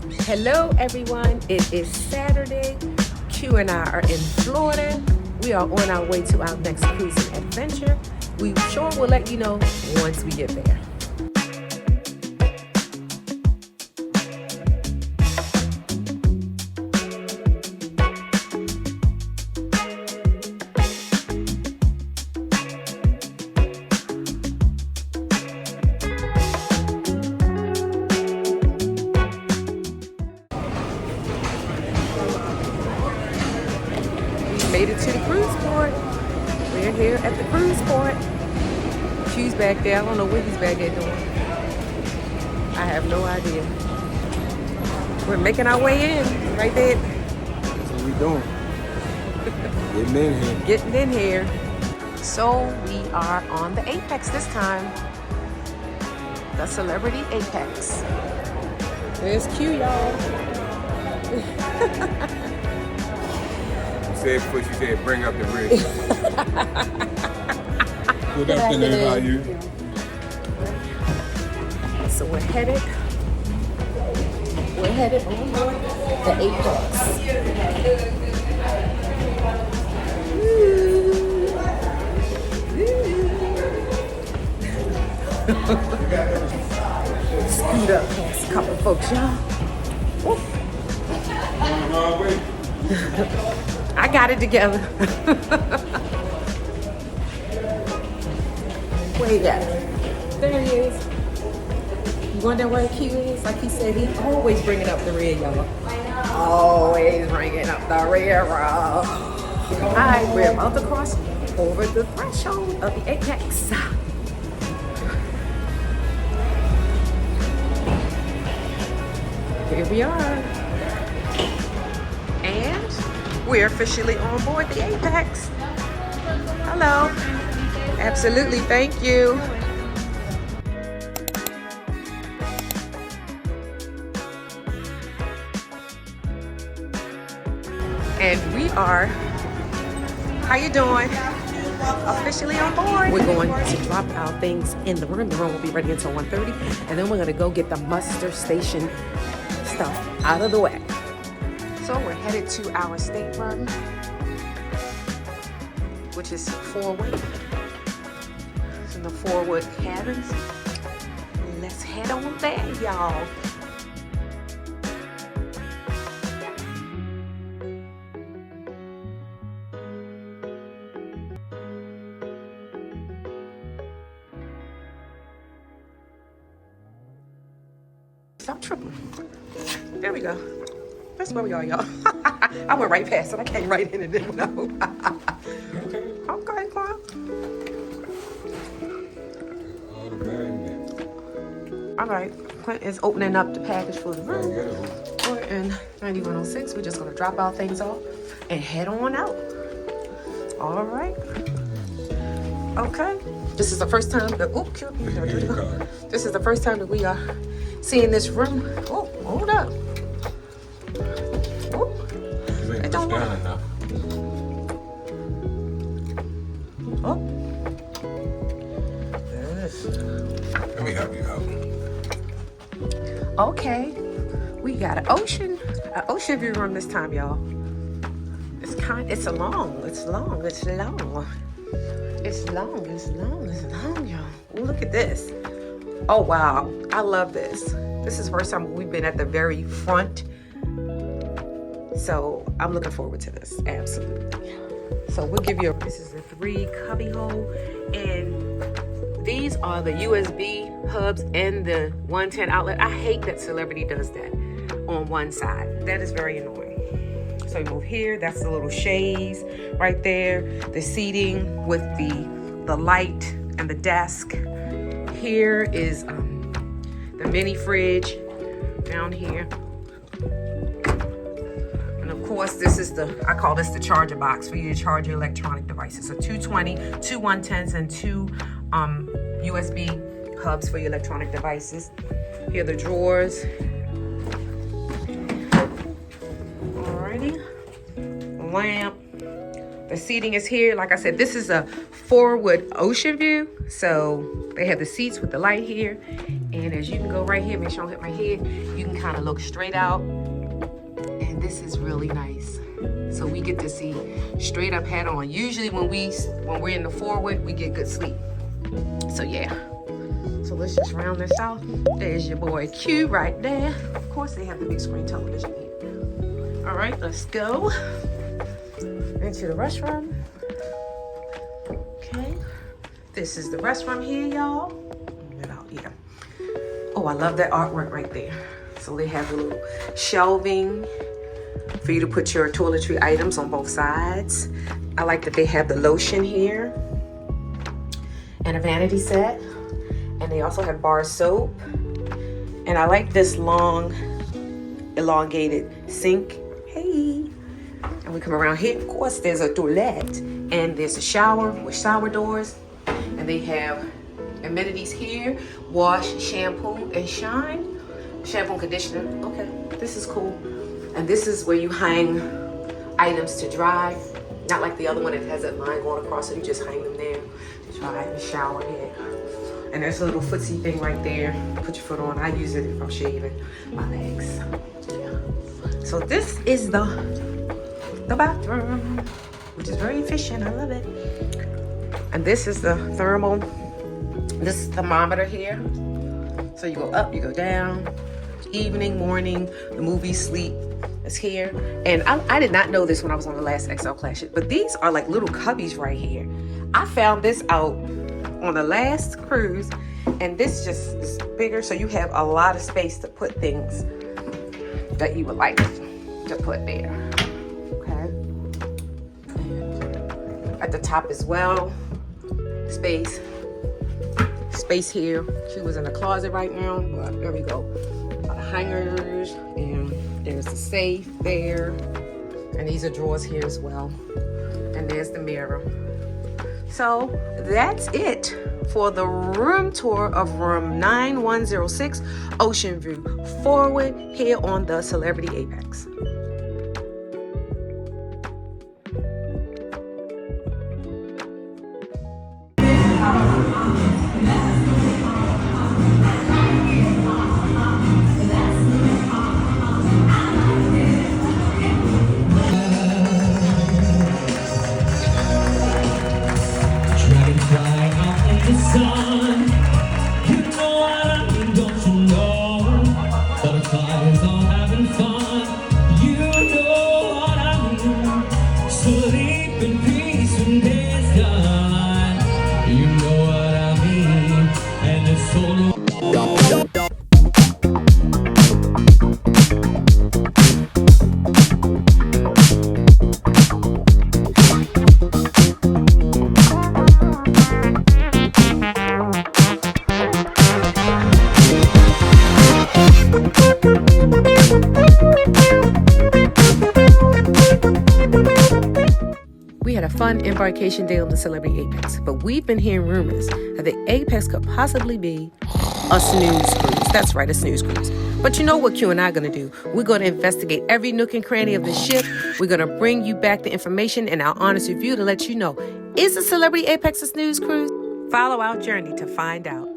Hello everyone, it is Saturday. Q and I are in Florida. We are on our way to our next cruising adventure. We sure will let you know once we get there. Made it to the cruise port. We're here at the cruise port. Q's back there. I don't know what he's back there doing. I have no idea. We're making our way in right there. That's what we doing. Getting in here. Getting in here. So we are on the Apex this time. The Celebrity Apex. There's Q, y'all. Said before she said, bring up the rig. Good afternoon, how are you? So we're headed on the Apex. Scoot up past a couple folks, y'all. I got it together. Where you at? There he is. You wonder where Q is? Like he said, he always bringing up the rear, y'all. Always bringing up the rear. Alright, we're about to cross over the threshold of the Apex. Here we are. And we're officially on board the Apex. Hello. Absolutely, thank you. And we are, how you doing? Officially on board. We're going to drop our things in the room. The room will be ready until 1:30. And then we're gonna go get the muster station stuff out of the way. So we're headed to our stateroom, which is forward. It's in the forward cabins. Let's head on there, y'all. Stop tripping. There we go. That's where we are, y'all. I went right past it. I came right in and didn't know. Okay, Clark. All right, Clint is opening up the package for the room. We're in 9106. We're just gonna drop our things off and head on out. All right. Okay. This is the first time that, this is the first time that we are seeing this room. Oh, hold up. It don't work. Oh. Let me help you out. Okay. We got an ocean view room this time, y'all. It's long, y'all. Ooh, look at this. Oh, wow. I love this. This is the first time we've been at the very front. So I'm looking forward to this, absolutely. So we'll give you this is a 3 cubby hole, and these are the USB hubs and the 110 outlet. I hate that Celebrity does that on one side. That is very annoying. So you move here, that's the little shades right there, the seating with the light and the desk. Here is the mini fridge down here. Of course, this is I call this the charger box for you to charge your electronic devices. So 220, 2 110s, and 2 USB hubs for your electronic devices. Here are the drawers. Alrighty. Lamp, The seating is here. Like I said, this is a forward ocean view. So they have the seats with the light here. And as you can go right here, make sure I don't hit my head, you can kind of look straight out. And this is really nice. So we get to see straight up head on. Usually when we're in the forward, we get good sleep. So yeah. So let's just round this out. There's your boy Q right there. Of course they have the big screen television here. All right, let's go into the restroom. Okay, this is the restroom here, y'all. Get out here. Oh, I love that artwork right there. So they have a little shelving for you to put your toiletry items on both sides. I like that they have the lotion here and a vanity set. And they also have bar soap. And I like this long, elongated sink. Hey. And we come around here. Of course, there's a toilet. And there's a shower with shower doors. And they have amenities here. Wash, shampoo, and shine. Shampoo and conditioner. Okay, this is cool. And this is where you hang items to dry. Not like the other one that has that line going across it. You just hang them there to dry in the shower head. And there's a little footsie thing right there. Put your foot on. I use it if I'm shaving my legs. Yeah. So this is the bathroom, which is very efficient. I love it. And this is the this thermometer here. So you go up, you go down. Evening, morning, the movie, sleep is here. And I did not know this when I was on the last XL Classic, but these are like little cubbies right here. I found this out on the last cruise, and this just is bigger, so you have a lot of space to put things that you would like to put there. Okay. And at the top as well, space here. She was in the closet right now, but there we go. Hangers, and there's the safe there, and these are drawers here as well, and there's the mirror. So that's it for the room tour of room 9106 Ocean View Forward here on the Celebrity Apex. We had a fun embarkation day on the Celebrity Apex, but we've been hearing rumors that the Apex could possibly be a snooze cruise. That's right, a snooze cruise. But you know what Q and I are going to do? We're going to investigate every nook and cranny of the ship. We're going to bring you back the information and our honest review to let you know, is the Celebrity Apex a snooze cruise? Follow our journey to find out.